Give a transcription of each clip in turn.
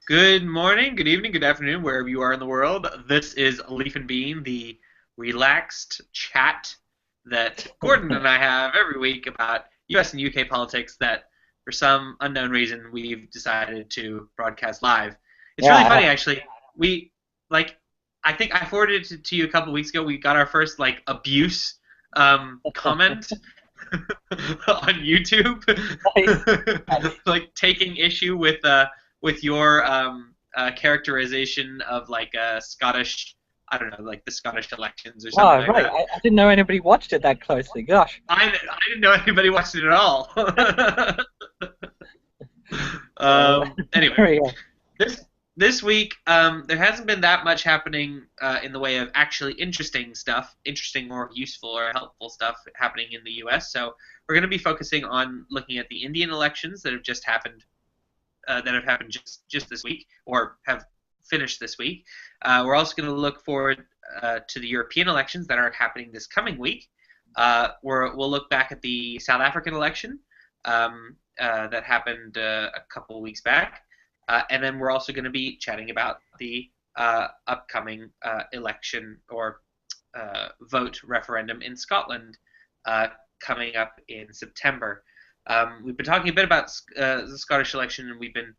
Good morning, good evening, good afternoon, wherever you are in the world. This is Leaf and Bean, the relaxed chat that Gordon and I have every week about U.S. and UK politics that, for some unknown reason, we've decided to broadcast live. It's really Yeah, funny, actually. We, like, I think I forwarded it to you a couple weeks ago. We got our first, abuse comment on YouTube, nice. Nice. like taking issue with your characterization of Scottish, I don't know, like the Scottish elections or something Oh, like right. that. I didn't know anybody watched it that closely. Gosh. I didn't know anybody watched it at all. Well, Anyway, there we go. this this week there hasn't been that much happening in the way of actually interesting stuff, interesting or useful or helpful stuff happening in the U.S. So we're going to be focusing on looking at the Indian elections that have just happened just this week or have finished this week. We're also going to look forward to the European elections that are happening this coming week. We'll look back at the South African election that happened a couple of weeks back. And then we're also going to be chatting about the upcoming election or vote referendum in Scotland coming up in September. We've been talking a bit about the Scottish election, and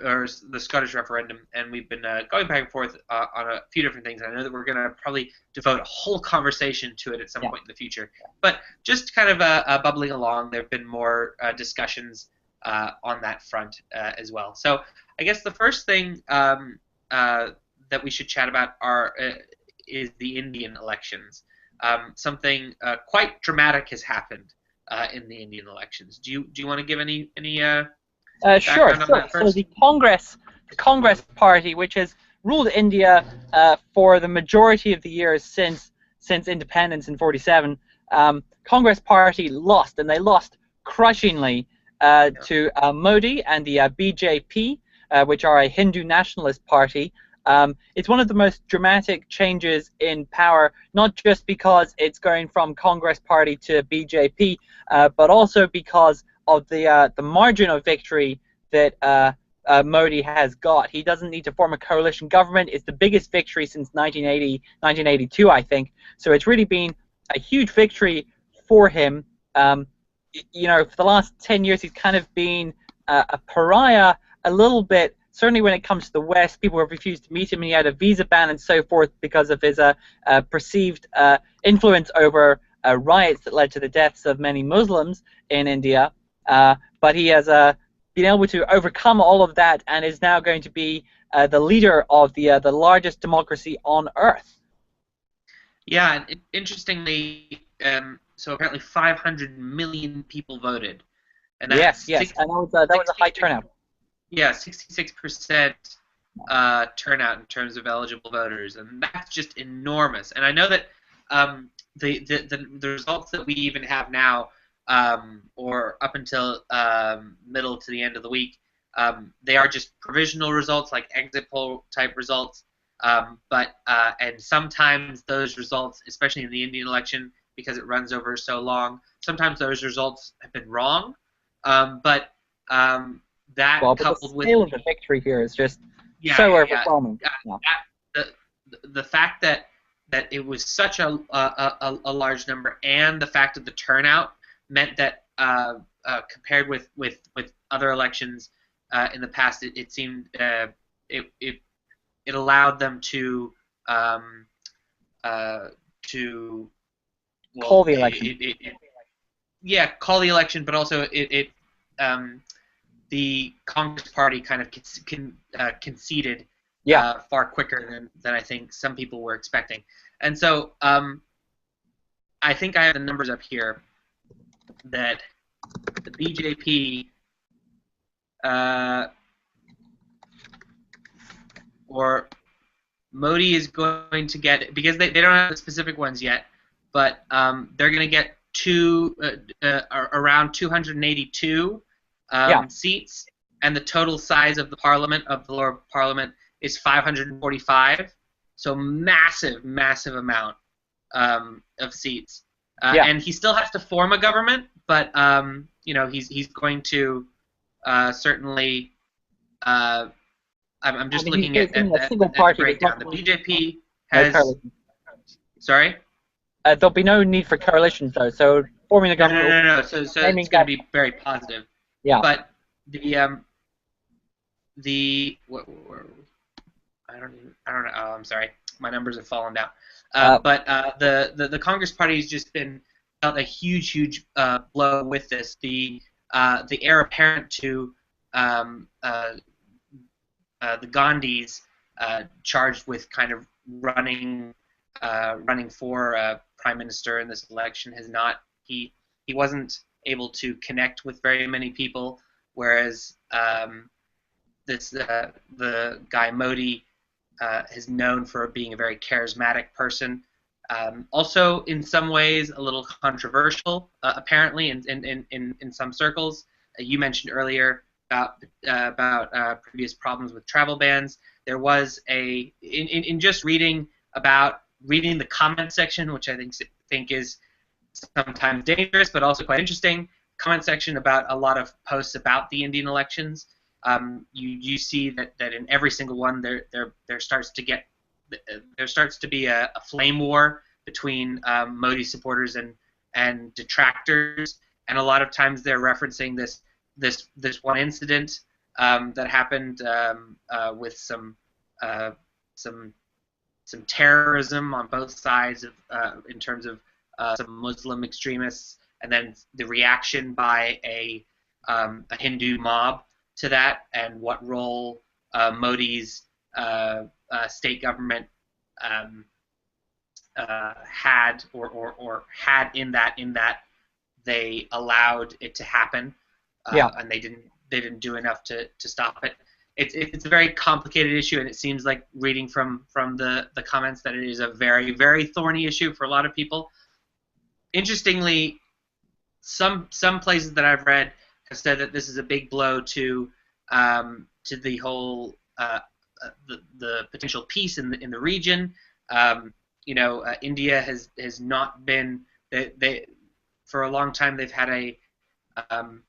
or the Scottish referendum, and we've been going back and forth on a few different things. I know that we're going to probably devote a whole conversation to it at some Yeah. point in the future, but just kind of bubbling along. There have been more discussions on that front as well. So I guess the first thing that we should chat about is the Indian elections. Something quite dramatic has happened in the Indian elections. Do you want to give any Sure. background on So, that so first? the Congress Party, which has ruled India for the majority of the years since independence in '47, Congress Party lost, and they lost crushingly Yeah. to Modi and the BJP, which are a Hindu nationalist party. It's one of the most dramatic changes in power, not just because it's going from Congress Party to BJP, but also because of the margin of victory that Modi has got. He doesn't need to form a coalition government. It's the biggest victory since 1980, 1982, I think. So it's really been a huge victory for him. For the last 10 years, he's kind of been a pariah a little bit. Certainly when it comes to the West, people have refused to meet him, and he had a visa ban and so forth because of his perceived influence over riots that led to the deaths of many Muslims in India. But he has been able to overcome all of that and is now going to be the leader of the largest democracy on earth. Yeah, and interestingly, so apparently 500 million people voted, and that's Yes, yes, and that was a high 66, turnout. yeah, 66% turnout in terms of eligible voters, and that's just enormous. And I know that the results that we even have now, or up until middle to the end of the week, they are just provisional results, like exit poll type results. But and sometimes those results, especially in the Indian election, because it runs over so long, sometimes those results have been wrong. But that Well, but the coupled with scale of the victory here is just yeah, so yeah, overwhelming. yeah. Yeah, The fact that it was such a large number, and the fact of the turnout meant that compared with other elections in the past, it seemed it, it it allowed them um, uh, to call well the election. yeah, call the election, but also um, the Congress Party kind of conceded Yeah, far quicker than I think some people were expecting. And so I think I have the numbers up here that the BJP or Modi is going to get, because they don't have the specific ones yet, but they're going to get around 282 yeah, seats, and the total size of the parliament, of the lower parliament, is 545. So massive, massive amount of seats. yeah. And he still has to form a government, but he's going to certainly uh, I'm I just mean, he's looking at, facing at, a at, single at the party. There's not breakdown. The going to be BJP no has, coalition. sorry. There'll be no need for coalitions though. So forming a No, no, government will no, be no. So it's claiming going to that. be very positive. Yeah. But the I don't know. Oh, I'm sorry. My numbers have fallen down. Uh, But the Congress Party has just been felt a huge blow with this. The heir apparent to um, uh, the Gandhis, charged with kind of running for prime minister in this election, has not he wasn't able to connect with very many people, whereas the guy Modi is known for being a very charismatic person. Also, in some ways, a little controversial, apparently, in some circles. You mentioned earlier about previous problems with travel bans. There was in just reading the comment section, which I think is sometimes dangerous, but also quite interesting. Comment section about a lot of posts about the Indian elections. You see that in every single one there starts to be a flame war between Modi supporters and detractors, and a lot of times they're referencing this one incident that happened with some terrorism on both sides in terms of some Muslim extremists, and then the reaction by a Hindu mob to that, and what role Modi's state government um, had or had in that they allowed it to happen, yeah. and they didn't do enough to stop it. It's a very complicated issue, and it seems like reading from the comments that it is a very thorny issue for a lot of people. Interestingly, some places that I've read have said that this is a big blow to the whole the potential peace in the region. India has not been they for a long time they've had um,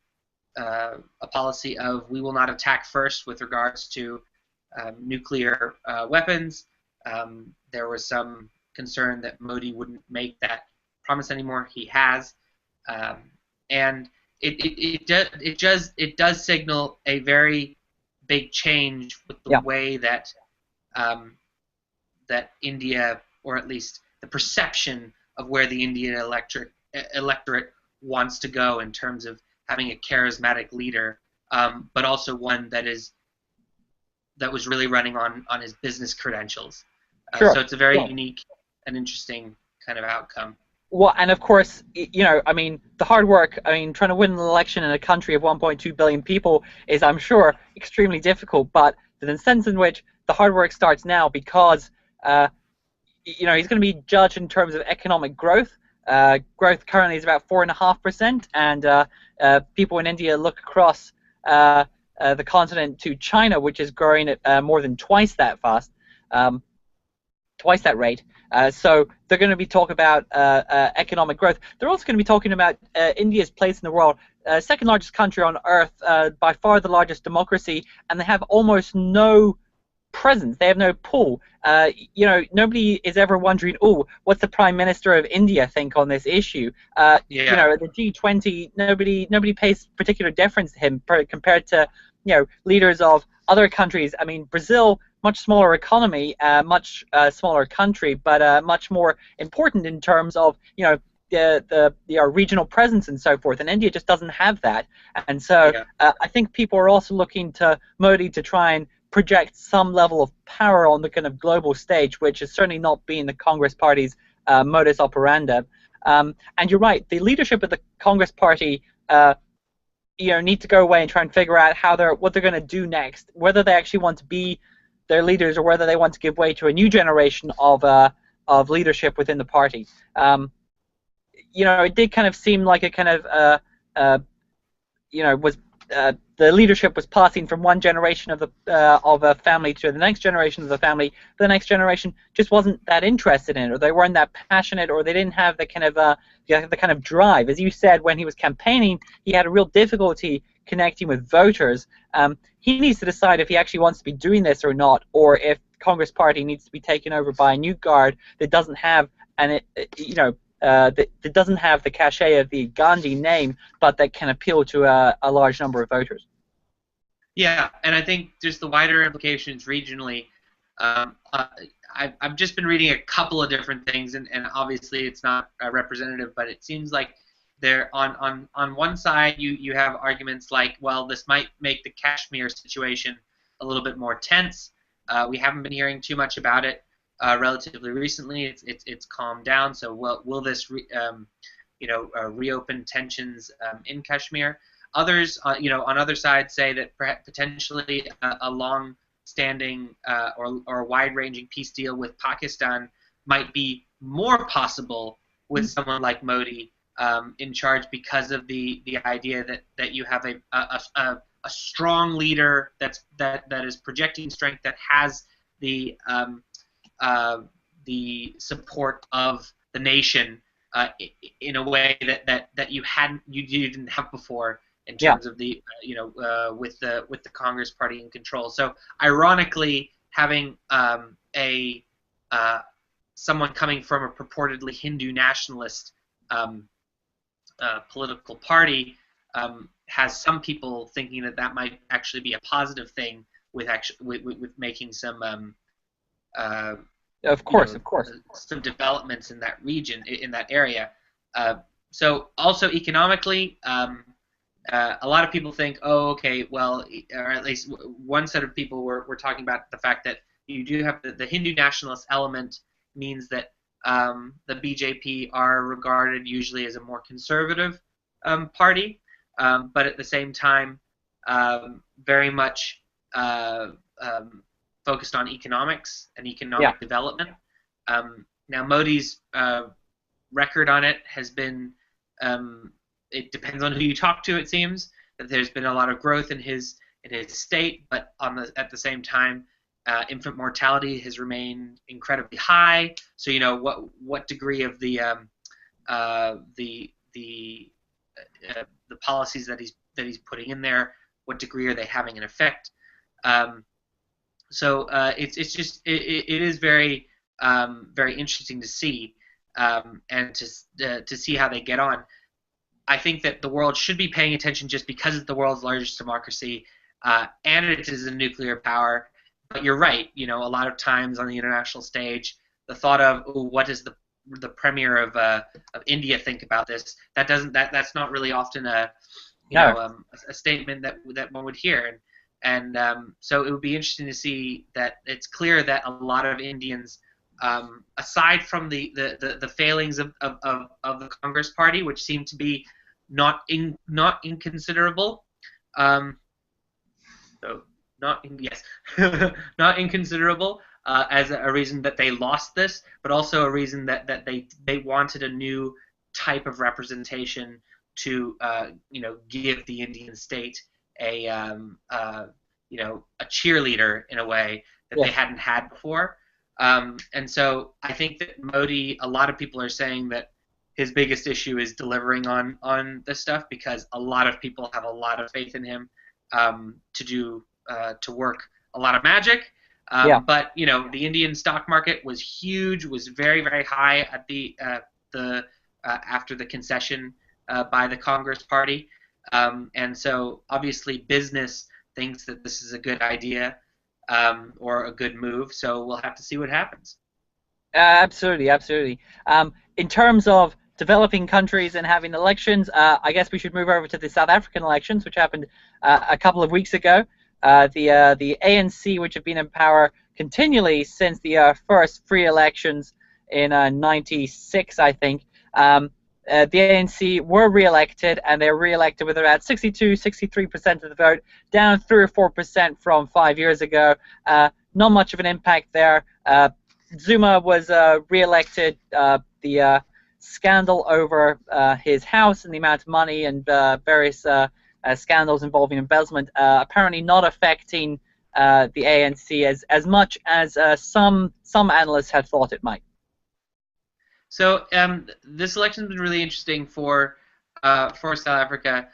a policy of we will not attack first with regards to nuclear weapons. There was some concern that Modi wouldn't make that promise anymore. He has, and it does signal a very big change with the Yeah. way that that India, or at least the perception of where the Indian electorate wants to go in terms of having a charismatic leader, but also one that was really running on his business credentials. Sure. So it's a very Yeah. unique and interesting kind of outcome. Well, and of course, I mean, the hard work, I mean, trying to win an election in a country of 1.2 billion people is, I'm sure, extremely difficult, but the sense in which the hard work starts now because, he's going to be judged in terms of economic growth. Growth currently is about 4.5%, and people in India look across the continent to China, which is growing at more than twice that fast. Twice that rate. So they're going to be talking about economic growth. They're also going to be talking about India's place in the world, second largest country on earth, by far the largest democracy, and they have almost no presence. They have no pull. Nobody is ever wondering, oh, what's the Prime Minister of India think on this issue? Yeah. The G20, nobody pays particular deference to him compared to, leaders of other countries. I mean, Brazil, much smaller economy, much smaller country, but much more important in terms of, the regional presence and so forth. And India just doesn't have that. And so I think people are also looking to Modi to try and project some level of power on the kind of global stage, which has certainly not been the Congress Party's modus operandi. And you're right, the leadership of the Congress Party need to go away and try and figure out what they're going to do next, whether they actually want to be their leaders or whether they want to give way to a new generation of leadership within the party. It did kind of seem like a kind of was the leadership was passing from one generation of a family to the next generation of the family. The next generation just wasn't that interested in it, or they weren't that passionate, or they didn't have the kind of drive. As you said, when he was campaigning, he had a real difficulty connecting with voters, he needs to decide if he actually wants to be doing this or not, or if Congress Party needs to be taken over by a new guard that doesn't have that doesn't have the cachet of the Gandhi name, but that can appeal to a large number of voters. Yeah, and I think just the wider implications regionally. Um, uh, I've just been reading a couple of different things, and obviously it's not representative, but it seems like there on one side you have arguments like, well, this might make the Kashmir situation a little bit more tense. We haven't been hearing too much about it relatively recently. It's calmed down. So will this reopen tensions in Kashmir? Others, on other sides, say that potentially a long-standing or wide-ranging peace deal with Pakistan might be more possible with someone like Modi in charge, because of the idea that you have a strong leader that is projecting strength, that has the support of the nation in a way that you didn't have before, in terms of the with the Congress Party in control. So ironically, having someone coming from a purportedly Hindu nationalist political party has some people thinking that might actually be a positive thing with making some of course, some developments in that region, in that area. So also economically, a lot of people think, oh, okay, well, or at least one set of people were talking about the fact that you do have the Hindu nationalist element, means that the BJP are regarded usually as a more conservative party, but at the same time very much focused on economics and economic development. Now Modi's record on it has been, it depends on who you talk to, it seems that there's been a lot of growth in his state, but at the same time, infant mortality has remained incredibly high. So what degree of the policies that he's putting in there, what degree are they having an effect? So it's just it is very very interesting to see, and to see how they get on. I think that the world should be paying attention just because it's the world's largest democracy, and it is a nuclear power. But you're right. A lot of times on the international stage, the thought of, ooh, what does the premier of India think about this? That's not really often a statement that one would hear. And so it would be interesting to see that it's clear that a lot of Indians, aside from the failings of the Congress Party, which seem to be not inconsiderable, not inconsiderable as a reason that they lost this, but also a reason that they wanted a new type of representation to give the Indian state a cheerleader in a way that they hadn't had before. And so I think that Modi, a lot of people are saying that his biggest issue is delivering on this stuff, because a lot of people have a lot of faith in him to work a lot of magic. But the Indian stock market was huge, was very, very high at the after the concession by the Congress Party, and so obviously business thinks that this is a good idea or a good move. So we'll have to see what happens. Absolutely. In terms of developing countries and having elections, I guess we should move over to the South African elections, which happened a couple of weeks ago. The ANC, which have been in power continually since the first free elections in '96, I think, the ANC were re-elected, and they were re-elected with about 63% of the vote, down 3 or 4% from 5 years ago. Not much of an impact there. Zuma was re-elected. The scandal over his house and the amount of money and various scandals involving embezzlement apparently not affecting the ANC as much as some analysts had thought it might. So this election's been really interesting for South Africa.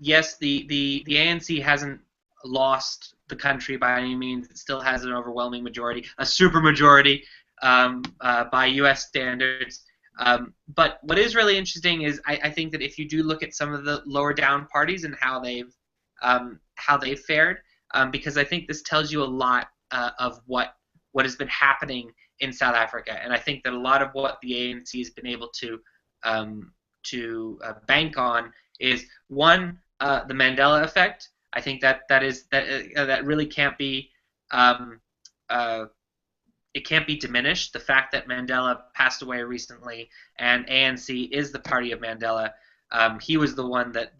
yes, the ANC hasn't lost the country by any means. It still has an overwhelming majority, a supermajority by U.S. standards. But what is really interesting is I think that if you do look at some of the lower down parties and how they've fared, because I think this tells you a lot of what has been happening in South Africa, and I think that a lot of what the ANC has been able to bank on is one, the Mandela effect. I think that really can't be um, uh, it can't be diminished. The fact that Mandela passed away recently and ANC is the party of Mandela. He was the one that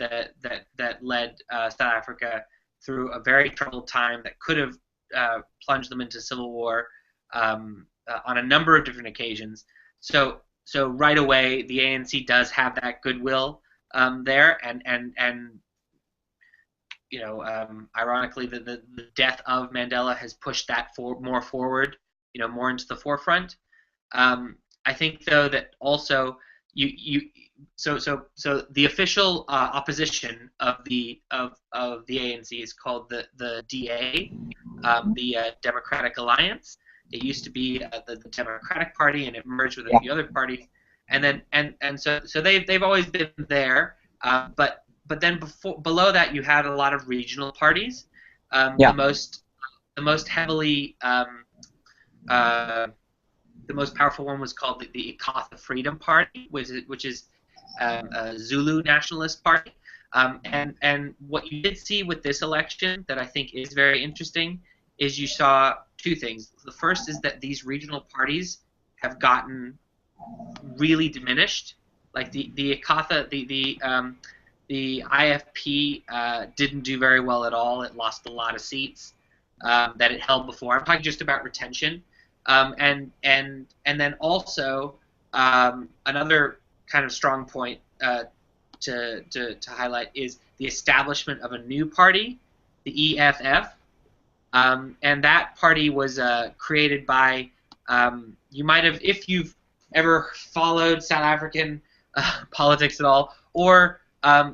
led South Africa through a very troubled time that could have plunged them into civil war on a number of different occasions. So right away, the ANC does have that goodwill there, and ironically, the death of Mandela has pushed that more forward, more into the forefront. I think though that also so the official opposition of the ANC is called the DA, the Democratic Alliance. It used to be the Democratic Party, and it merged with a Yeah. few other parties, and so they've always been there, but then below that you had a lot of regional parties. Yeah. The most heavily uh, the most powerful one was called the Ikatha Freedom Party, which is a Zulu nationalist party. And what you did see with this election that I think is very interesting is you saw two things. The first is that these regional parties have gotten really diminished. Like the Ikatha, the IFP didn't do very well at all. It lost a lot of seats that it held before. I'm talking just about retention, and then also another kind of strong point to highlight is the establishment of a new party, the EFF, and that party was created by you might have, if you've ever followed South African politics at all, or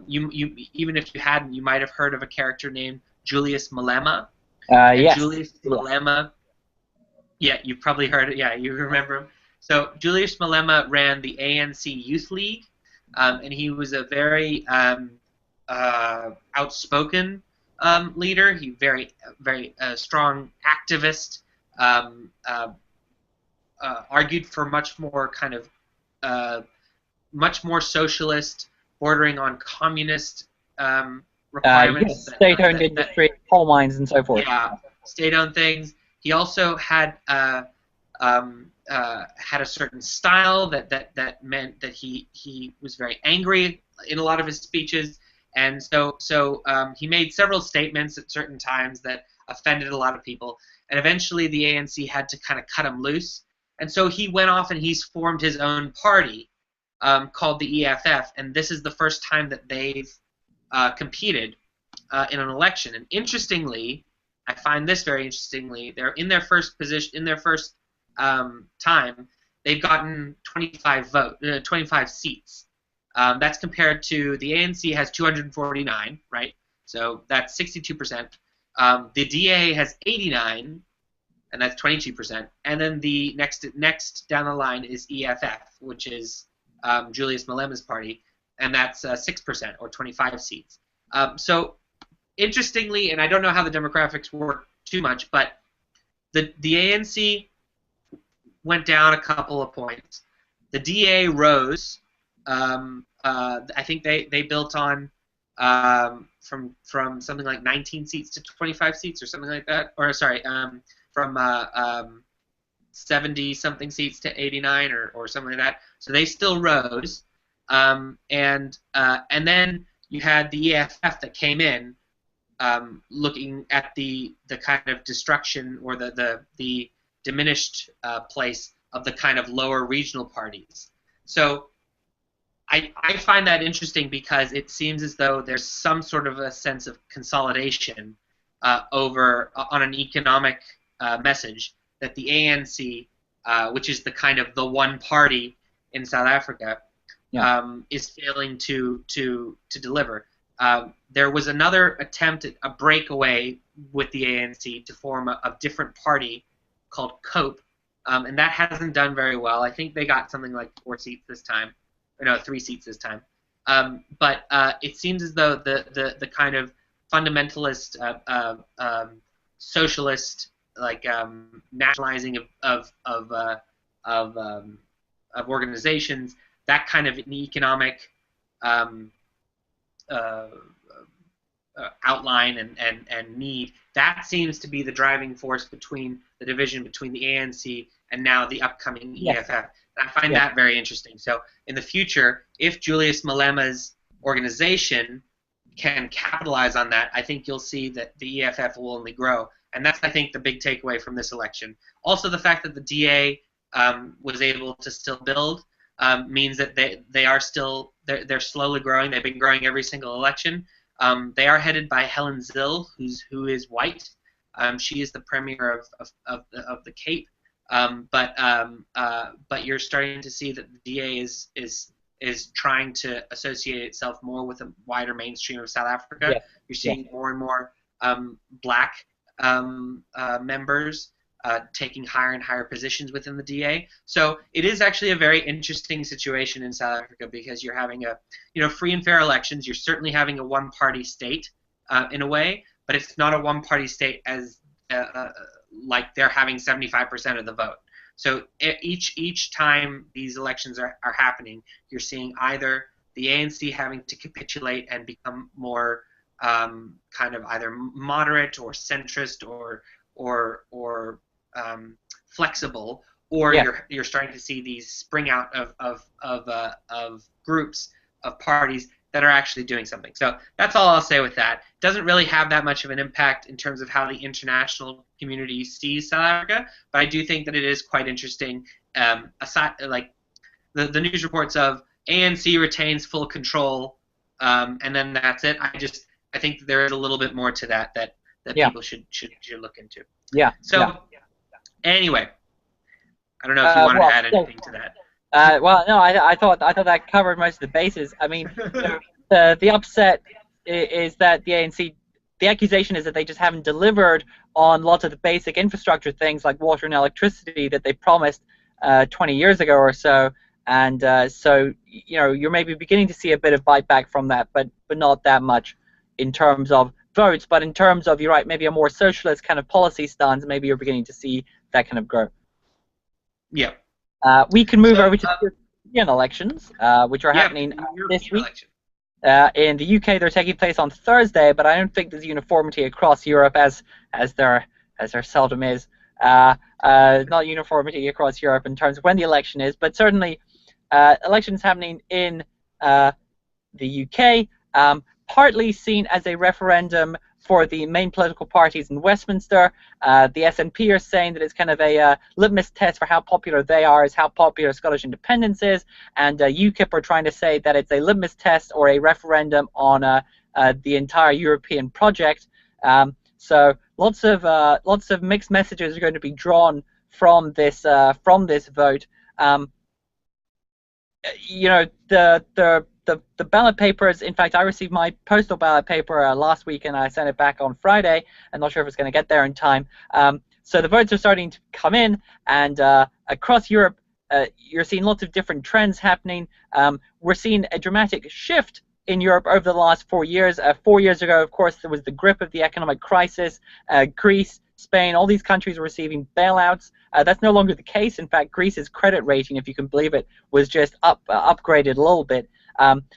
you even if you hadn't, you might have heard of a character named Julius Malema. And Yes. Julius Malema, yeah, you've probably heard it. Yeah, you remember him. So Julius Malema ran the ANC Youth League, and he was a very outspoken leader. He very strong activist. Um, uh, Argued for much more kind of much more socialist, bordering on communist requirements. Yes. State-owned industry, coal mines, and so forth. Yeah, state-owned things. He also had had a certain style that meant that he was very angry in a lot of his speeches, and so he made several statements at certain times that offended a lot of people, and eventually the ANC had to kind of cut him loose, and so he went off and he's formed his own party called the EFF, and this is the first time that they've competed in an election. And interestingly, I find this very interestingly, they're in their first position, in their first time, they've gotten 25 seats. That's compared to the ANC has 249, right? So that's 62%. The DA has 89, and that's 22%. And then the next down the line is EFF, which is Julius Malema's party, and that's 6% or 25 seats. So interestingly, and I don't know how the demographics work too much, but the ANC went down a couple of points. The DA rose. I think they built on from something like 19 seats to 25 seats or something like that. Or sorry, from 70 something seats to 89 or something like that. So they still rose. And then you had the EFF that came in, looking at the kind of destruction or the diminished place of the kind of lower regional parties. So I find that interesting because it seems as though there's some sort of a sense of consolidation on an economic message that the ANC, which is the kind of the one party in South Africa, Yeah. is failing to deliver. there was another attempt at a breakaway with the ANC to form a different party called COPE, and that hasn't done very well. I think they got something like 4 seats this time, or no, 3 seats this time. But it seems as though the kind of fundamentalist, socialist, like nationalizing of organizations, that kind of an economic um, uh, outline and need, that seems to be the driving force between the division between the ANC and now the upcoming Yes. EFF. And I find that very interesting. So in the future, if Julius Malema's organization can capitalize on that, I think you'll see that the EFF will only grow. And that's, I think, the big takeaway from this election. Also, the fact that the DA was able to still build means that they are still, they're slowly growing. They've been growing every single election. They are headed by Helen Zille, who is white. She is the premier of the Cape. But you're starting to see that the DA is trying to associate itself more with a wider mainstream of South Africa. Yeah. You're seeing more and more black members taking higher and higher positions within the DA. So it is actually a very interesting situation in South Africa because you're having free and fair elections. You're certainly having a one-party state in a way, but it's not a one-party state as like they're having 75% of the vote. So each time these elections are happening, you're seeing either the ANC having to capitulate and become more kind of either moderate or centrist or flexible, or you're starting to see these spring out of groups of parties that are actually doing something. So that's all I'll say with that. It doesn't really have that much of an impact in terms of how the international community sees South Africa, but I do think that it is quite interesting. Aside, like the news reports of ANC retains full control, and then that's it. I think there is a little bit more to that people should look into. Yeah. So anyway, I don't know if you wanted to add anything to that. Well, no, I thought that covered most of the bases. I mean, the upset is that the ANC, the accusation is that they just haven't delivered on lots of the basic infrastructure things like water and electricity that they promised 20 years ago or so. And so, you're maybe beginning to see a bit of bite back from that, but not that much in terms of votes. But in terms of, you're right, maybe a more socialist kind of policy stance, maybe you're beginning to see that kind of grow. Yeah. We can move over to the European elections, which are happening this week. In the UK, they're taking place on Thursday, but I don't think there's uniformity across Europe, as there seldom is. Not uniformity across Europe in terms of when the election is, but certainly elections happening in the UK, partly seen as a referendum for the main political parties in Westminster. The SNP are saying that it's kind of a litmus test for how popular they are, is how popular Scottish independence is, and UKIP are trying to say that it's a litmus test or a referendum on the entire European project. So lots of mixed messages are going to be drawn from this vote. The ballot papers, in fact, I received my postal ballot paper last week and I sent it back on Friday. I'm not sure if it's going to get there in time. So the votes are starting to come in, and across Europe, you're seeing lots of different trends happening. We're seeing a dramatic shift in Europe over the last 4 years. 4 years ago, of course, there was the grip of the economic crisis. Greece, Spain, all these countries were receiving bailouts. That's no longer the case. In fact, Greece's credit rating, if you can believe it, was just upgraded a little bit.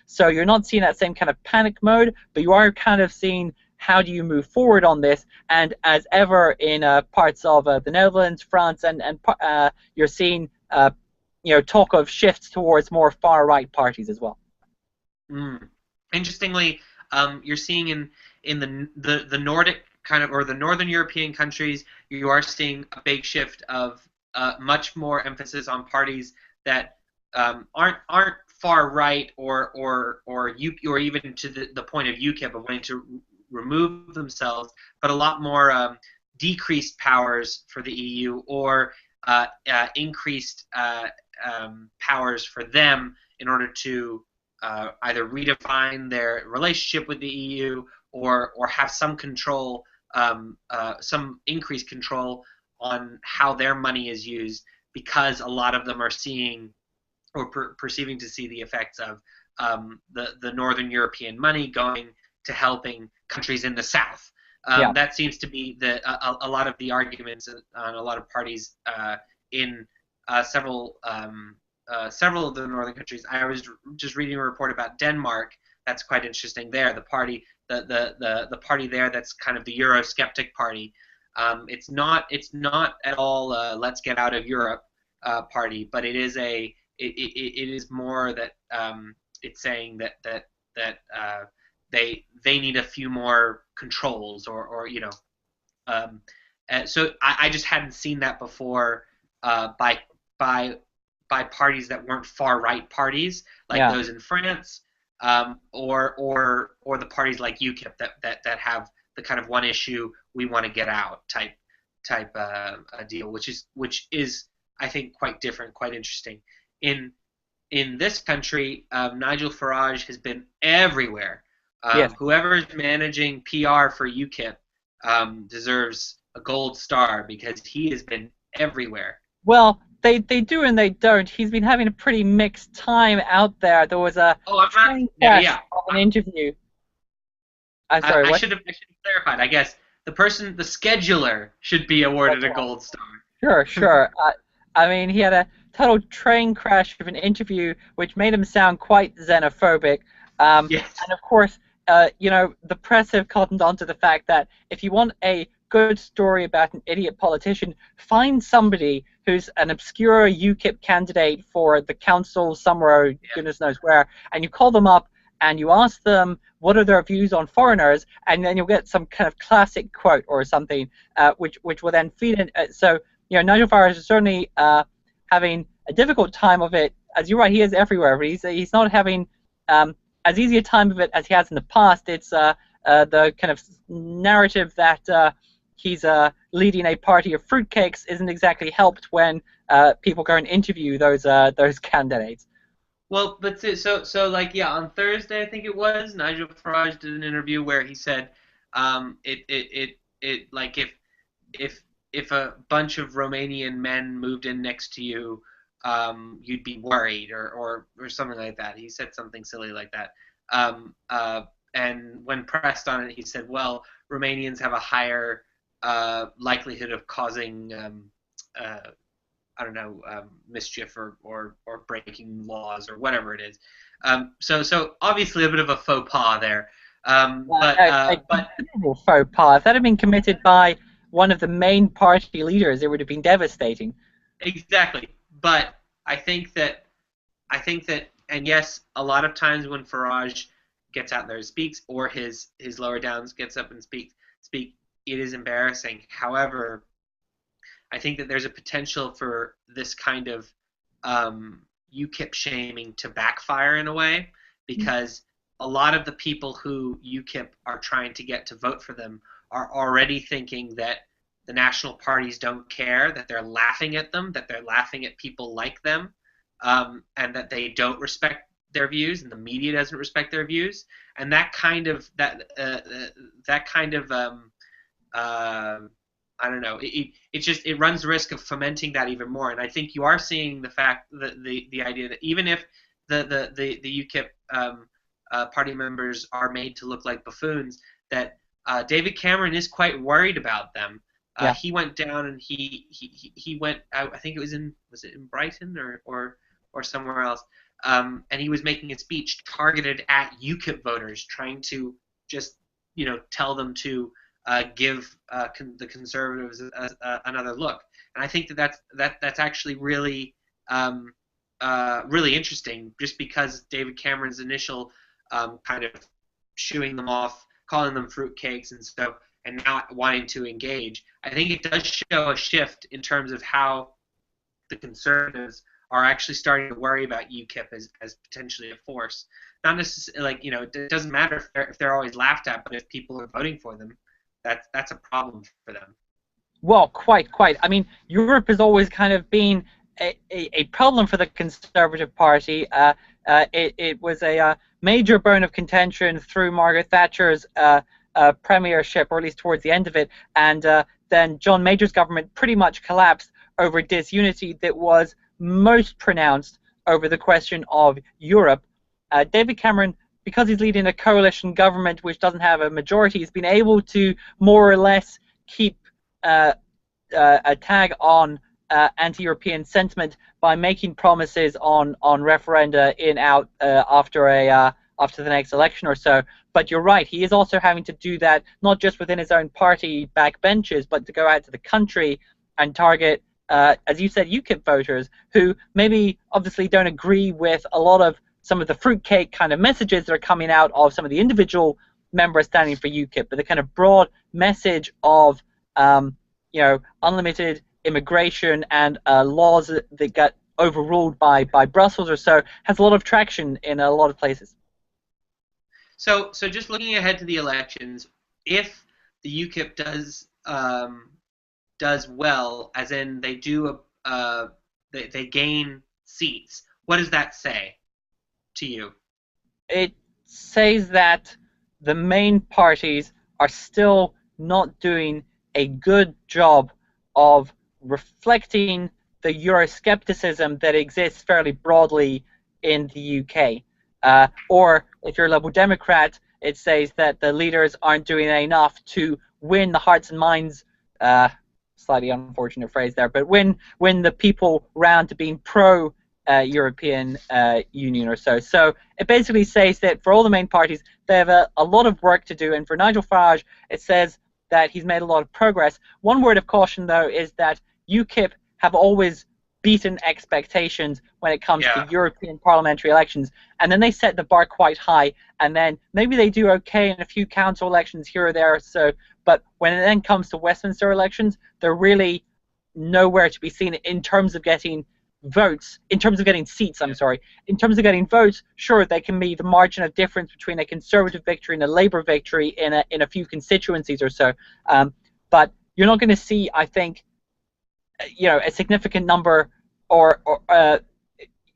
So you're not seeing that same kind of panic mode, but you are kind of seeing how do you move forward on this. And as ever in parts of the Netherlands, France, and you're seeing talk of shifts towards more far-right parties as well. Interestingly, you're seeing in the Nordic kind of, or the Northern European countries, you are seeing a big shift of much more emphasis on parties that aren't far right or even to the point of UKIP of wanting to remove themselves, but a lot more decreased powers for the EU or increased powers for them in order to either redefine their relationship with the EU or have some control, some increased control on how their money is used, because a lot of them are seeing or perceiving to see the effects of the Northern European money going to helping countries in the South. Yeah. That seems to be a lot of the arguments on a lot of parties in several of the northern countries. I was just reading a report about Denmark. That's quite interesting. There, the party there that's kind of the Eurosceptic party. It's not at all let's get out of Europe party, but it is more that it's saying that they need a few more controls or so I just hadn't seen that before by by parties that weren't far right parties like Yeah. those in France, or the parties like UKIP that have the kind of one issue we want to get out type deal, which is I think quite different, quite interesting. In in this country, Nigel Farage has been everywhere. Yes. Whoever is managing PR for UKIP deserves a gold star because he has been everywhere. Well, they do and they don't. He's been having a pretty mixed time out there. There was a Oh, I'm not. train Yeah, crash yeah. of an interview. I'm sorry, I what? should have clarified. I guess the scheduler, should be awarded a gold star. Sure, sure. I mean, he had a total train crash of an interview, which made him sound quite xenophobic. Yes. And of course, the press have cottoned on to the fact that if you want a good story about an idiot politician, find somebody who's an obscure UKIP candidate for the council somewhere, Yeah. goodness knows where, and you call them up and you ask them what are their views on foreigners, and then you'll get some kind of classic quote or something, which will then feed in. So Nigel Farage is certainly having a difficult time of it. As you're right, he is everywhere, but he's not having as easy a time of it as he has in the past. It's the kind of narrative that he's leading a party of fruitcakes isn't exactly helped when people go and interview those candidates. Well, but like yeah, on Thursday I think it was Nigel Farage did an interview where he said, like if if a bunch of Romanian men moved in next to you, you'd be worried or something like that. He said something silly like that. And when pressed on it, he said, well, Romanians have a higher likelihood of causing I don't know, mischief or breaking laws or whatever it is. So obviously a bit of a faux pas there. But Considerable faux pas. If that had been committed by one of the main party leaders, it would have been devastating. exactly. But I think that, and yes, a lot of times when Farage gets out there and speaks, or his lower downs gets up and speak, it is embarrassing. However, I think that there's a potential for this kind of UKIP shaming to backfire in a way, because a lot of the people who UKIP are trying to get to vote for them are already thinking that the national parties don't care, that they're laughing at them, that they're laughing at people like them, and that they don't respect their views, and the media doesn't respect their views, and that kind of uh, I don't know. It runs the risk of fomenting that even more, and I think you are seeing the fact that the idea that even if the UKIP party members are made to look like buffoons, that David Cameron is quite worried about them. Yeah. He went down and he went out. I think was it in Brighton or somewhere else, and he was making a speech targeted at UKIP voters, trying to just tell them to give the Conservatives another look. And I think that's actually really really interesting, just because David Cameron's initial kind of shooing them off, calling them fruitcakes, and not wanting to engage. I think it does show a shift in terms of how the Conservatives are actually starting to worry about UKIP as potentially a force. Not necessarily it doesn't matter if they're always laughed at, but if people are voting for them, that's a problem for them. Well, quite. I mean, Europe has always kind of been a problem for the Conservative Party. It was a major bone of contention through Margaret Thatcher's premiership, or at least towards the end of it, and then John Major's government pretty much collapsed over disunity that was most pronounced over the question of Europe. David Cameron, because he's leading a coalition government which doesn't have a majority, has been able to more or less keep a tag on anti-European sentiment by making promises on referenda after the next election or so. But you're right, he is also having to do that not just within his own party backbenches, but to go out to the country and target, as you said, UKIP voters who maybe obviously don't agree with a lot of some of the fruitcake kind of messages that are coming out of some of the individual members standing for UKIP, but the kind of broad message of unlimited immigration and laws that got overruled by Brussels or so has a lot of traction in a lot of places. So just looking ahead to the elections, if the UKIP does well, as in they they gain seats, what does that say to you? It says that the main parties are still not doing a good job of reflecting the Euroscepticism that exists fairly broadly in the UK. Or if you're a Liberal Democrat, it says that the leaders aren't doing enough to win the hearts and minds, slightly unfortunate phrase there, but win the people round to being pro-European Union or so. So it basically says that for all the main parties, they have a lot of work to do, and for Nigel Farage, it says that he's made a lot of progress. One word of caution, though, is that UKIP have always beaten expectations when it comes to European parliamentary elections, and then they set the bar quite high, and then maybe they do okay in a few council elections here or there, so, but when it then comes to Westminster elections, they're really nowhere to be seen in terms of getting votes, in terms of getting seats, I'm sorry. In terms of getting votes, sure, they can be the margin of difference between a Conservative victory and a Labour victory in a few constituencies or so, but you're not going to see, I think, a significant number, or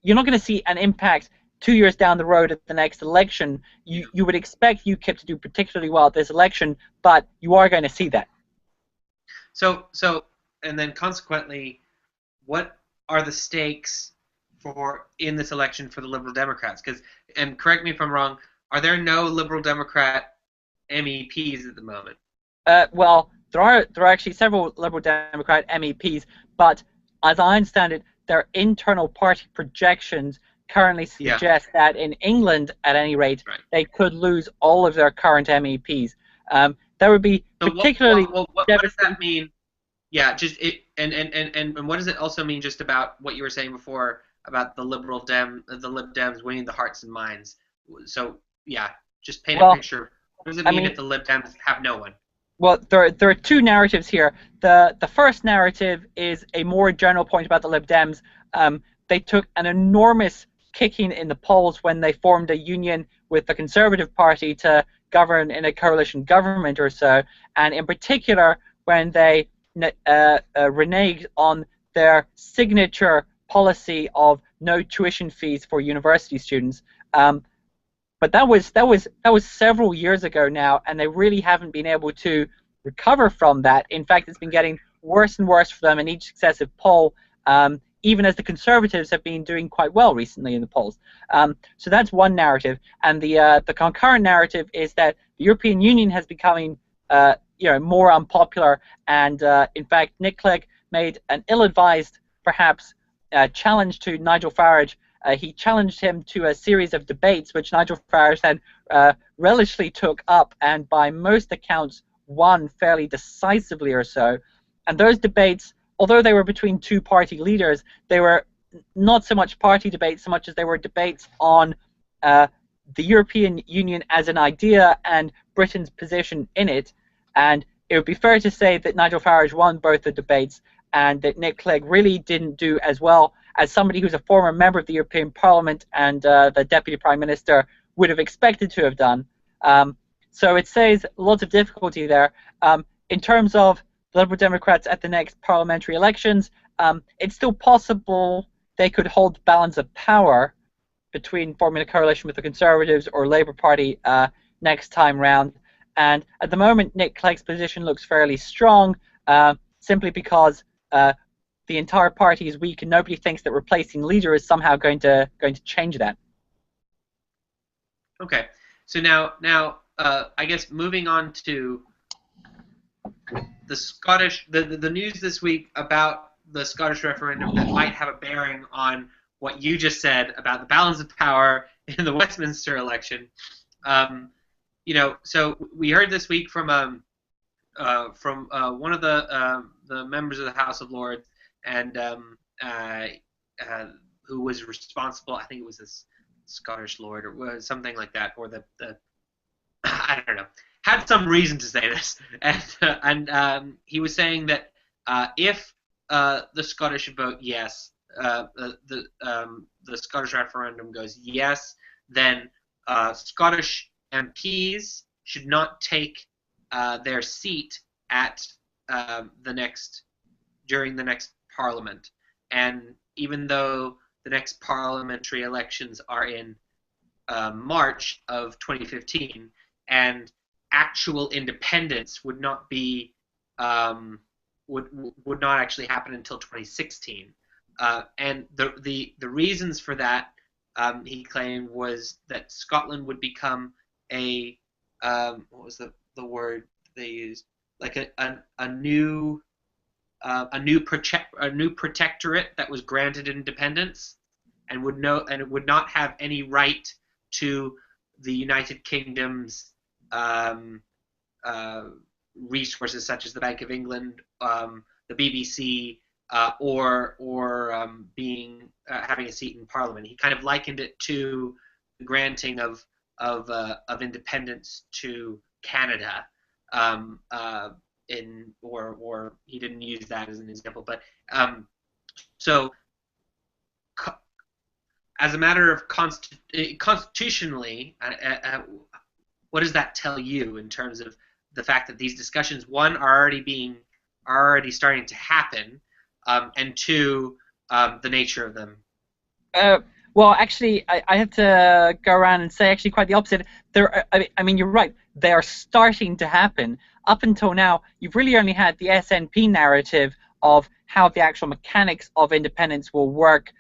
you're not going to see an impact 2 years down the road at the next election. You would expect UKIP to do particularly well at this election, but you are going to see that. So, and then consequently, what are the stakes in this election for the Liberal Democrats? And correct me if I'm wrong, are there no Liberal Democrat MEPs at the moment? Well, there are actually several Liberal Democrat MEPs, but as I understand it, their internal party projections currently suggest that in England, at any rate, they could lose all of their current MEPs. That would be particularly. What does that mean? Yeah, and what does it also mean just about what you were saying before about the Lib Dems winning the hearts and minds? So yeah, just paint a picture. What does it mean if the Lib Dems have no one? Well, there are two narratives here. The first narrative is a more general point about the Lib Dems. They took an enormous kicking in the polls when they formed a union with the Conservative Party to govern in a coalition government or so, and in particular when they reneged on their signature policy of no tuition fees for university students. But that was several years ago now, and they really haven't been able to recover from that. In fact, it's been getting worse and worse for them in each successive poll, even as the Conservatives have been doing quite well recently in the polls. So that's one narrative, and the concurrent narrative is that the European Union has becoming more unpopular, and in fact, Nick Clegg made an ill-advised, perhaps, challenge to Nigel Farage. He challenged him to a series of debates, which Nigel Farage then relishly took up, and by most accounts won fairly decisively or so. And those debates, although they were between two party leaders, they were not so much party debates so much as they were debates on the European Union as an idea and Britain's position in it. And it would be fair to say that Nigel Farage won both the debates, and that Nick Clegg really didn't do as well as somebody who's a former member of the European Parliament and the Deputy Prime Minister would have expected to have done. So it says lots of difficulty there. In terms of the Liberal Democrats at the next parliamentary elections, it's still possible they could hold the balance of power between forming a coalition with the Conservatives or Labour Party next time round. And at the moment, Nick Clegg's position looks fairly strong, simply because the entire party is weak, and nobody thinks that replacing leader is somehow going to change that. Okay, so now I guess moving on to the Scottish, the news this week about the Scottish referendum that might have a bearing on what you just said about the balance of power in the Westminster election. So we heard this week from one of the members of the House of Lords, and who was responsible. I think it was this Scottish Lord or something like that, or the I don't know, had some reason to say this, and he was saying that if the Scottish vote yes, the Scottish referendum goes yes, then Scottish MPs should not take their seat at during the next Parliament. And even though the next parliamentary elections are in March of 2015, and actual independence would not be would not actually happen until 2016. And the reasons for that, he claimed, was that Scotland would become a what was the word they used, like a new protectorate that was granted independence, and would not have any right to the United Kingdom's resources, such as the Bank of England, the BBC, or being having a seat in Parliament. He kind of likened it to the granting of independence to Canada. Or he didn't use that as an example, but so as a matter of constitutionally, what does that tell you in terms of the fact that these discussions, one, are already starting to happen, and two, the nature of them? Well, actually, I have to go around and say actually quite the opposite. I mean, you're right. They are starting to happen. Up until now, you've really only had the SNP narrative of how the actual mechanics of independence will work,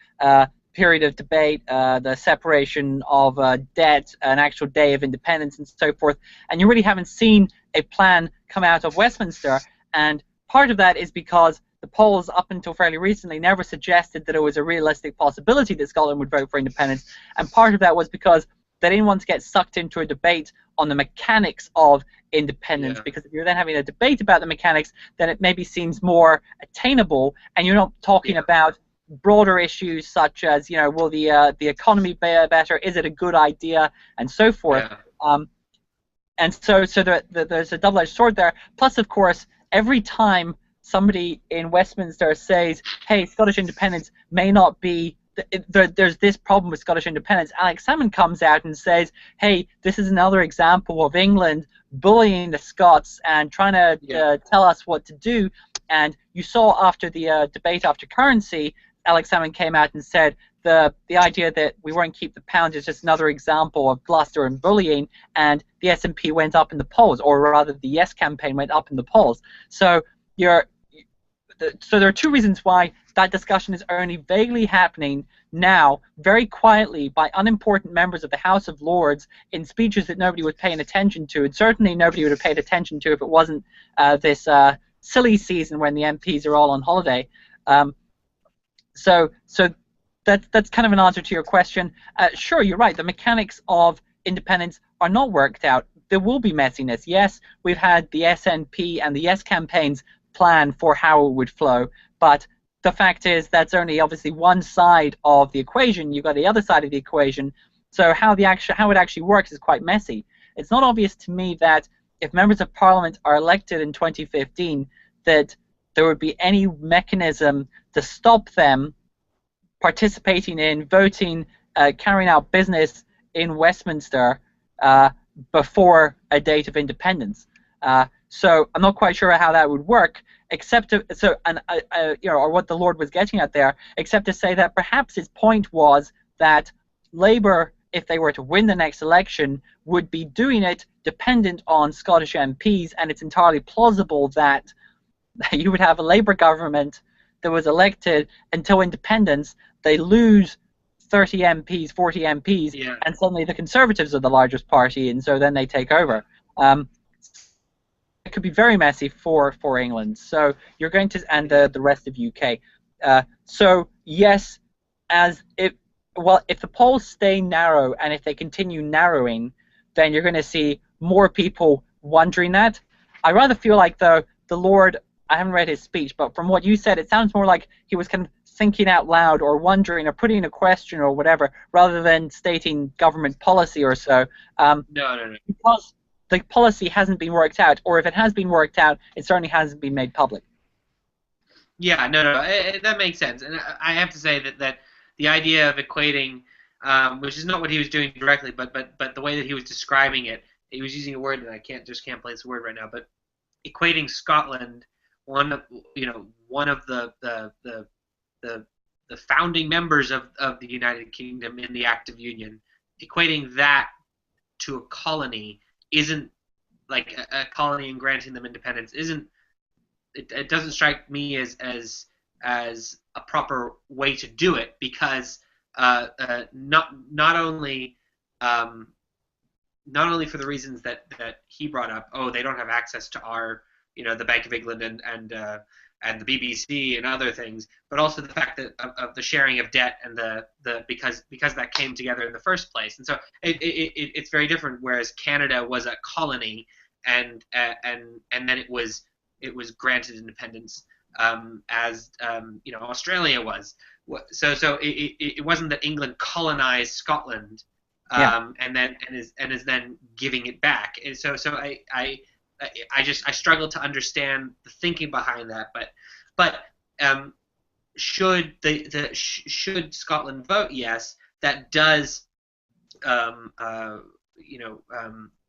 period of debate, the separation of debt, an actual day of independence, and so forth. And you really haven't seen a plan come out of Westminster. And part of that is because the polls up until fairly recently never suggested that it was a realistic possibility that Scotland would vote for independence. And part of that was because they didn't want to get sucked into a debate on the mechanics of independence, because if you're then having a debate about the mechanics, then it maybe seems more attainable, and you're not talking about broader issues such as, will the economy be better, is it a good idea, and so forth. And so there's a double-edged sword there. Plus, of course, every time somebody in Westminster says, hey, Scottish independence may not be, there's this problem with Scottish independence, Alex Salmond comes out and says, hey, this is another example of England bullying the Scots and trying to tell us what to do. And you saw after the debate after currency, Alex Salmond came out and said the idea that we won't keep the pound is just another example of bluster and bullying, and the SNP went up in the polls, or rather the Yes campaign went up in the polls. So so there are two reasons why that discussion is only vaguely happening now, very quietly, by unimportant members of the House of Lords in speeches that nobody was paying attention to, and certainly nobody would have paid attention to if it wasn't this silly season when the MPs are all on holiday. So that's kind of an answer to your question. Sure, you're right. The mechanics of independence are not worked out. There will be messiness. Yes, we've had the SNP and the Yes campaigns plan for how it would flow, but the fact is that's only obviously one side of the equation. You've got the other side of the equation. So how it actually works is quite messy. It's not obvious to me that if members of Parliament are elected in 2015, that there would be any mechanism to stop them participating in voting, carrying out business in Westminster before a date of independence. So I'm not quite sure how that would work, except to, so and or what the Lord was getting at there, except to say that perhaps his point was that Labour, if they were to win the next election, would be doing it dependent on Scottish MPs, and it's entirely plausible that you would have a Labour government that was elected until independence. They lose 30 MPs, 40 MPs, Yeah. and suddenly the Conservatives are the largest party, and so then they take over. It could be very messy for England. So you're going to, and the rest of UK. So yes, if the polls stay narrow and if they continue narrowing, then you're going to see more people wondering that. I rather feel like the Lord. I haven't read his speech, but from what you said, it sounds more like he was kind of thinking out loud or wondering or putting a question or whatever, rather than stating government policy or so. No. Because the policy hasn't been worked out, or if it has been worked out, it certainly hasn't been made public. Yeah, no, that makes sense. And I have to say that the idea of equating, which is not what he was doing directly, but the way that he was describing it, he was using a word that I just can't place the word right now, but equating Scotland, one of the founding members of the United Kingdom in the Act of Union, equating that to a colony isn't like a colony and granting them independence isn't. It doesn't strike me as a proper way to do it, because not only for the reasons that he brought up. Oh, they don't have access to our, the Bank of England and the BBC and other things, but also the fact that of the sharing of debt and the because that came together in the first place. And so it's very different. Whereas Canada was a colony, and then it was granted independence, as Australia was. So it wasn't that England colonized Scotland, and is then giving it back. And so I struggle to understand the thinking behind that. But should should Scotland vote yes, that does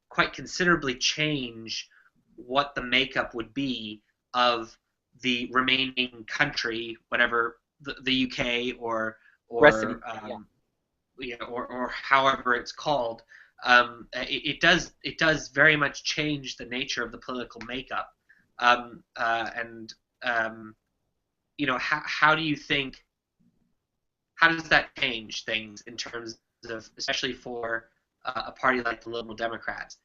quite considerably change what the makeup would be of the remaining country, whatever the UK or however it's called. It does very much change the nature of the political makeup. How do you think? How does that change things in terms of, especially for a party like the Liberal Democrats?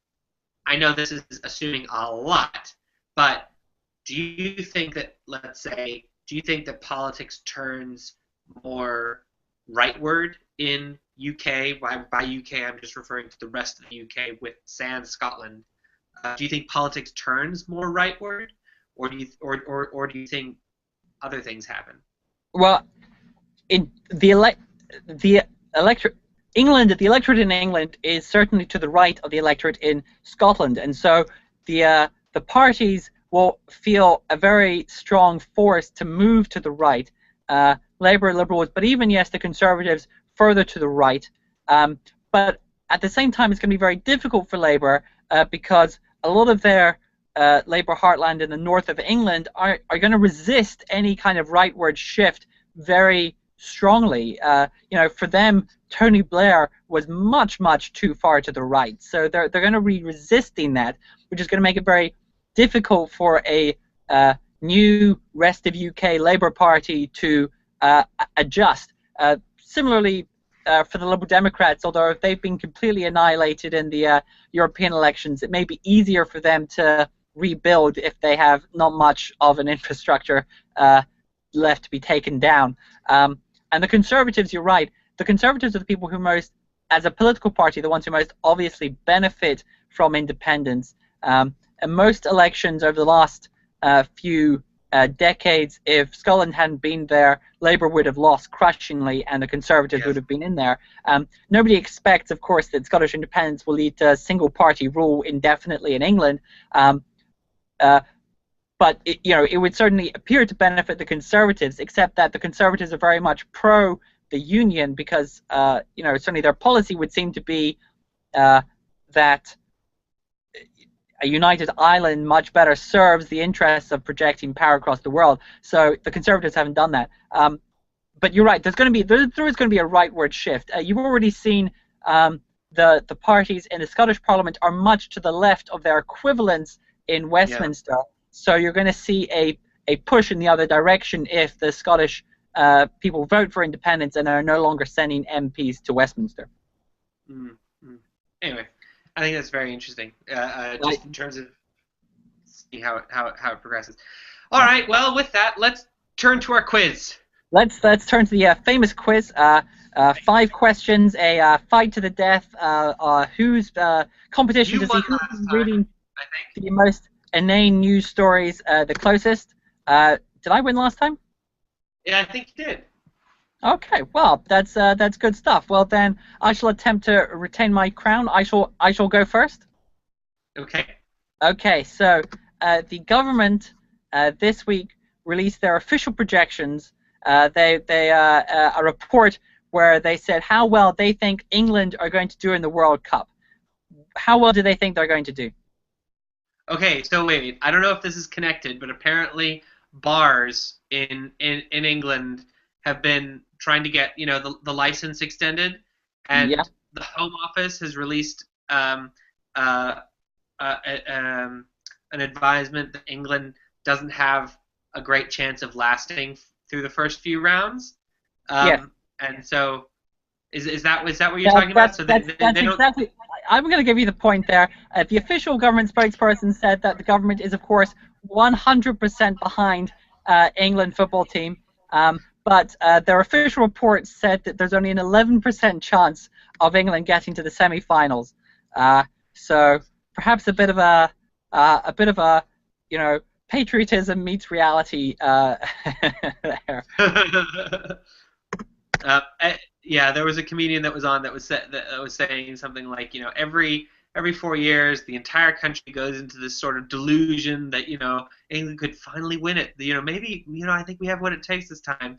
I know this is assuming a lot, but do you think that, do you think that politics turns more rightward in UK? By UK, I'm just referring to the rest of the UK with sans Scotland. Do you think politics turns more rightward, or do you think other things happen? Well, in the electorate in England is certainly to the right of the electorate in Scotland, and so the parties will feel a very strong force to move to the right. Labour, Liberals, but even yes, the Conservatives further to the right. But at the same time, it's going to be very difficult for Labour because a lot of their Labour heartland in the north of England are going to resist any kind of rightward shift very strongly. For them, Tony Blair was much too far to the right, so they're going to be resisting that, which is going to make it very difficult for a new rest of UK Labour Party to adjust. Similarly, for the Liberal Democrats, although if they've been completely annihilated in the European elections, it may be easier for them to rebuild if they have not much of an infrastructure left to be taken down. And the Conservatives, you're right, the Conservatives are the people who most, as a political party, the ones who most obviously benefit from independence. And most elections over the last few decades, if Scotland hadn't been there, Labour would have lost crushingly and the Conservatives would have been in there. Nobody expects, of course, that Scottish independence will lead to single-party rule indefinitely in England. But it would certainly appear to benefit the Conservatives, except that the Conservatives are very much pro the union because certainly their policy would seem to be that a united Ireland much better serves the interests of projecting power across the world. So the Conservatives haven't done that. But you're right. There is going to be a rightward shift. You've already seen the parties in the Scottish Parliament are much to the left of their equivalents in Yeah. Westminster. So you're going to see a push in the other direction if the Scottish people vote for independence and are no longer sending MPs to Westminster. Mm, mm. Anyway, I think that's very interesting. Right. Just in terms of seeing how it progresses. All right. Well, with that, let's turn to our quiz. Let's turn to the famous quiz. 5 questions, a fight to the death. Whose competition You to see won who's last time, reading I think. the most inane news stories the closest. Did I win last time? Yeah, I think you did. Okay, well that's good stuff. Well then, I shall attempt to retain my crown. I shall go first. Okay. Okay, so the government this week released their official projections. They a report where they said how well they think England are going to do in the World Cup. How well do they think they're going to do? Okay. So wait, I don't know if this is connected, but apparently bars in England have been trying to get the license extended, Yeah. and the Home Office has released uh, uh, um, an advisement that England doesn't have a great chance of lasting through the first few rounds. Yes. And so, is that what you're That, talking about? that, So they, that's they, that's they don't. exactly. I'm going to give you the point there. The official government spokesperson said that the government is, of course, 100% behind England football team. But their official report said that there's only an 11% chance of England getting to the semi-finals. So perhaps a bit of a patriotism meets reality there. Yeah, there was a comedian that was on that was saying something like, every 4 years, the entire country goes into this sort of delusion that England could finally win it. Maybe I think we have what it takes this time.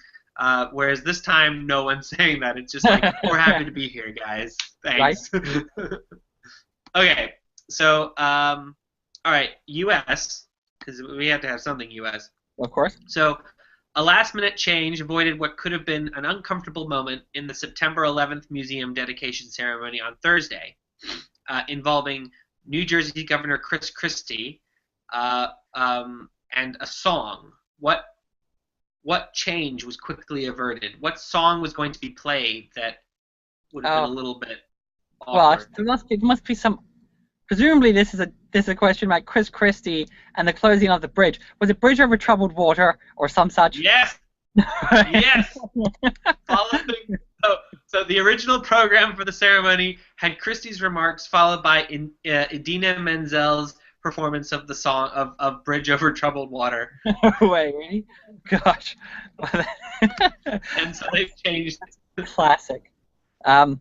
Whereas this time, no one's saying that. It's just like we're happy to be here, guys. Right? Thanks. Okay, so all right, U.S. because we have to have something U.S. Of course. So, a last-minute change avoided what could have been an uncomfortable moment in the September 11th museum dedication ceremony on Thursday, involving New Jersey Governor Chris Christie and a song. What change was quickly averted? What song was going to be played that would have been a Oh, little bit well, awkward? there must be some. Presumably, this is a question about Chris Christie and the closing of the bridge. Was it Bridge Over Troubled Water or some such? Yes, yes. Following, so the original program for the ceremony had Christie's remarks followed by Idina Menzel's performance of the song of Bridge Over Troubled Water. Wait, really? Gosh. And so they've changed. Classic. Um,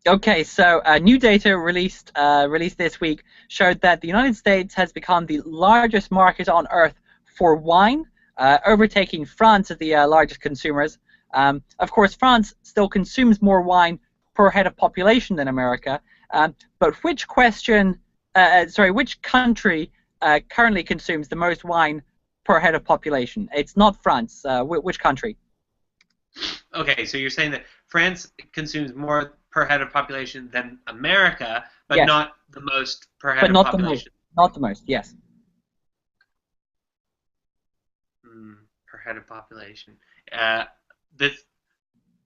okay, so new data released this week showed that the United States has become the largest market on Earth for wine, overtaking France as the largest consumers. Of course, France still consumes more wine per head of population than America. But which country currently consumes the most wine per head of population? It's not France. Which country? Okay, so you're saying that France consumes more per head of population than America, but Yes, not the most per head but of not the most. population. Not the most. Yes. Per head of population. This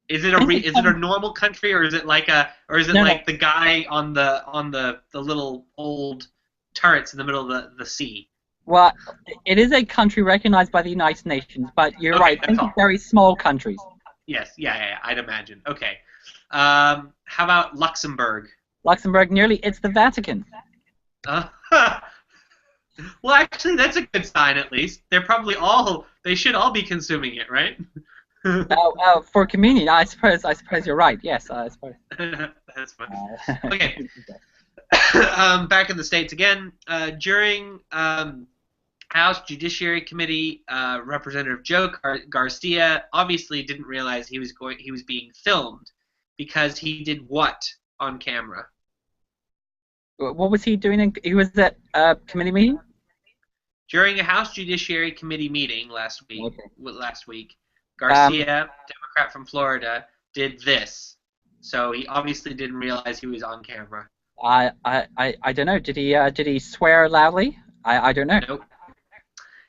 is it a normal country, or is it No, no. like the guy on the little old turrets in the middle of the sea? Well, it is a country recognized by the United Nations, but you're Okay, right. that's Think of all. very small countries. Yes, yeah, I'd imagine. Okay. How about Luxembourg? Luxembourg, nearly. It's the Vatican. Uh, well, actually, that's a good sign. At least they should all be consuming it, right? For communion, I suppose. I suppose you're right. Yes, I suppose. That's fine. Uh, Okay. Back in the States again, during House Judiciary Committee, Representative Joe Garcia obviously didn't realize he was being filmed because he did what on camera? What was he doing? He was at committee meeting. During a House Judiciary Committee meeting Okay. last week, Um, Garcia, Democrat from Florida, did this. So he obviously didn't realize he was on camera. I don't know. Did he swear loudly? I don't know. Nope.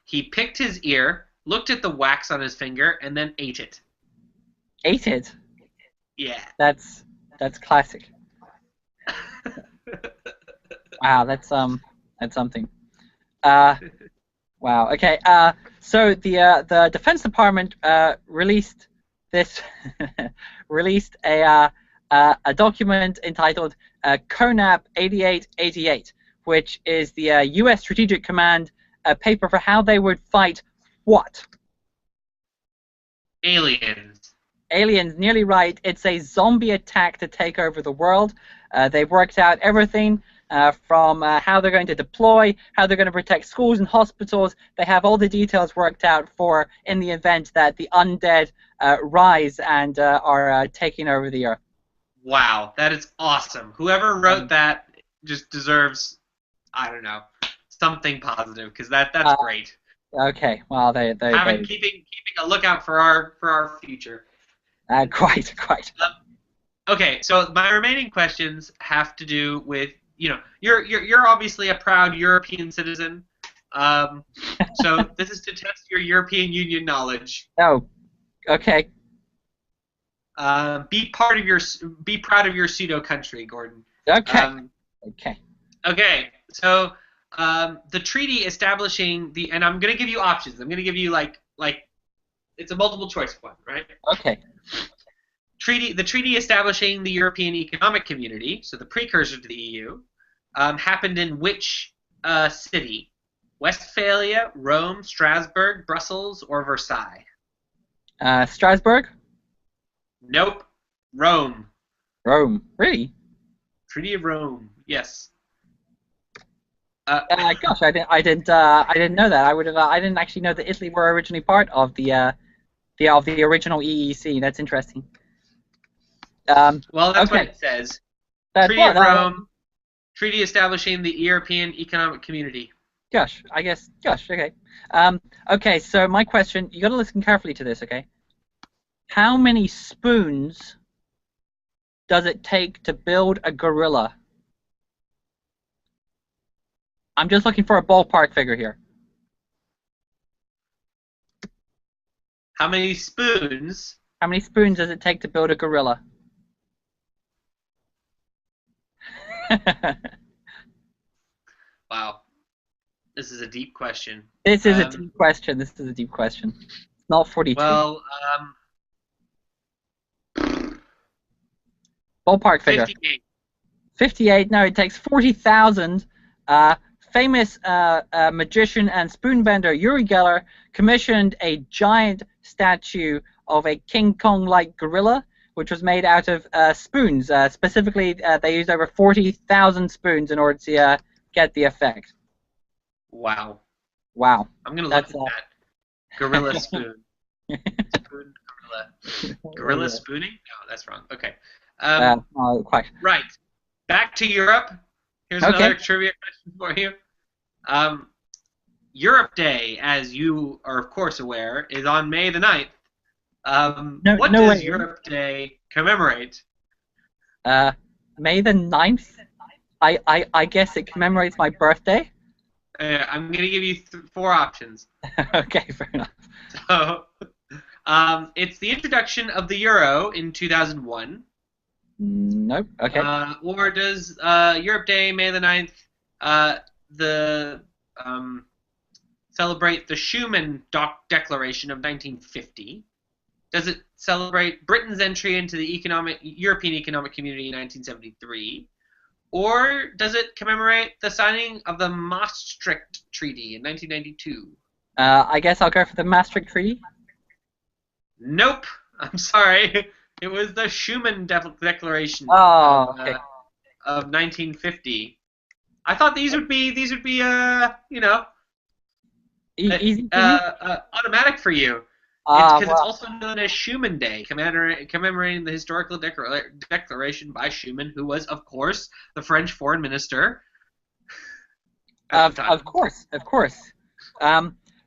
He picked his ear, looked at the wax on his finger, and then ate it. Ate it. Yeah. That's classic. Wow, that's something. Uh, wow. Okay. So the Defense Department released this released a document entitled CONAP 8888, which is the U.S. Strategic Command paper for how they would fight what? Aliens. Aliens, nearly right. It's a zombie attack to take over the world. They've worked out everything from how they're going to deploy, how they're going to protect schools and hospitals. They have all the details worked out for in the event that the undead rise and are taking over the earth. Wow, that is awesome. Whoever wrote that just deserves, I don't know, something positive, because that's great. Okay, well they Keeping a lookout for our future. Quite. Okay, so my remaining questions have to do with, you're obviously a proud European citizen. So this is to test your European Union knowledge. Oh, okay. Be proud of your pseudo country, Gordon. Okay. Okay. Okay. So the treaty establishing and I'm gonna give you options. I'm gonna give you like it's a multiple choice one, right? Okay. The treaty establishing the European Economic Community, so the precursor to the EU, happened in which city? Westphalia, Rome, Strasbourg, Brussels, or Versailles? Strasbourg? Nope. Rome. Rome. Really? Treaty of Rome. Yes. Gosh, I didn't know that. I didn't actually know that Italy were originally part of the original EEC. That's interesting. Well, that's okay. what it says. Treaty of Rome. Treaty establishing the European Economic Community. Gosh, okay. Okay, so my question, you got to listen carefully to this, okay? How many spoons does it take to build a gorilla? I'm just looking for a ballpark figure here. How many spoons? How many spoons does it take to build a gorilla? Wow. This is a deep question. This is a deep question. It's not 42. Well, ballpark figure. 58. 58. No, it takes 40,000. Famous magician and spoonbender Uri Geller commissioned a giant statue of a King Kong-like gorilla, which was made out of spoons. Specifically, they used over 40,000 spoons in order to get the effect. Wow. Wow. I'm going to look at that. Gorilla spoon. Spoon gorilla. Gorilla spooning? No, that's wrong. Okay. Quite. Right. Back to Europe. Here's another trivia question for you. Europe Day, as you are of course aware, is on May the 9th. What does Europe Day commemorate? May the 9th? I guess it commemorates my birthday. I'm going to give you 4 options. Okay, fair enough. So, it's the introduction of the euro in 2001. Nope. Okay. Or does Europe Day, May the 9th, celebrate the Schuman Declaration of 1950? Does it celebrate Britain's entry into the European Economic Community in 1973? Or does it commemorate the signing of the Maastricht Treaty in 1992? I guess I'll go for the Maastricht Treaty. Nope. I'm sorry. It was the Schuman Declaration of 1950. I thought these would be easy automatic for you. It's because it's Well, also known as Schuman Day, commemorating the historical declaration by Schuman, who was, of course, the French foreign minister at the of time. course, of course.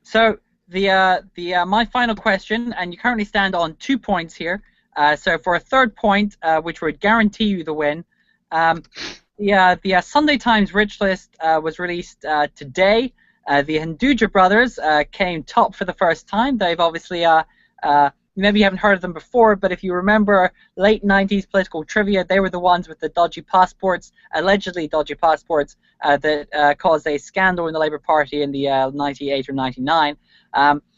So my final question, and you currently stand on 2 points here. So for a third point, which would guarantee you the win, the Sunday Times Rich List was released today. The Hinduja brothers came top for the first time. They've obviously maybe you haven't heard of them before, but if you remember late 90s political trivia, they were the ones with the dodgy passports, allegedly dodgy passports, that caused a scandal in the Labour Party in the 98 or 99.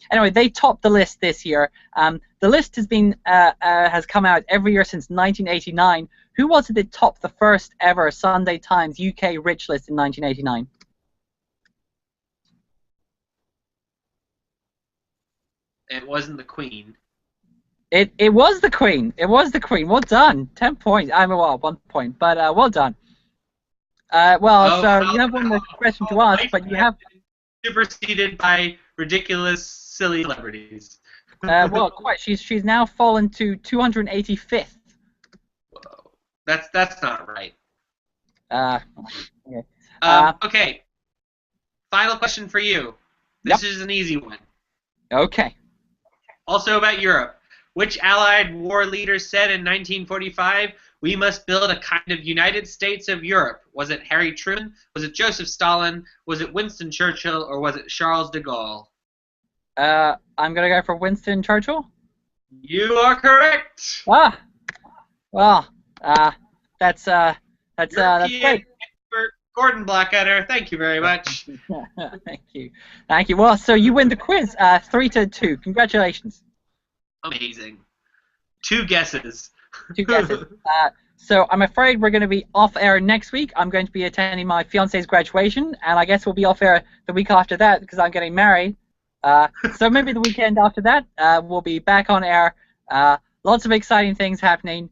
Anyway, they topped the list this year. The list has come out every year since 1989. Who was it that topped the first ever Sunday Times UK Rich List in 1989? It wasn't the Queen. It was the Queen. It was the Queen. Well done. 10 points. I mean, well, 1 point, but well done. So you have one more question to ask, Life but you has have been superseded by ridiculous, silly celebrities. quite. She's now fallen to 285th. Whoa. That's not right. Uh, okay. Okay. Final question for you. Yep. This is an easy one. Okay. Also about Europe. Which Allied war leader said in 1945, "We must build a kind of United States of Europe"? Was it Harry Truman? Was it Joseph Stalin? Was it Winston Churchill? Or was it Charles de Gaulle? I'm gonna go for Winston Churchill. You are correct. Ah, well, that's great. Expert Gordon Blackadder. Thank you very much. Thank you. Thank you. Well, so you win the quiz, 3-2. Congratulations. Amazing. 2 guesses. 2 guesses. So I'm afraid we're going to be off air next week. I'm going to be attending my fiance's graduation, and I guess we'll be off air the week after that because I'm getting married. So maybe the weekend after that, we'll be back on air. Lots of exciting things happening.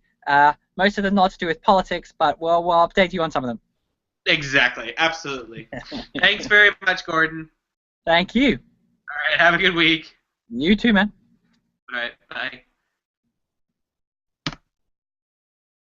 Most of them not to do with politics, but we'll update you on some of them. Exactly. Absolutely. Thanks very much, Gordon. Thank you. All right. Have a good week. You too, man. All right. Bye.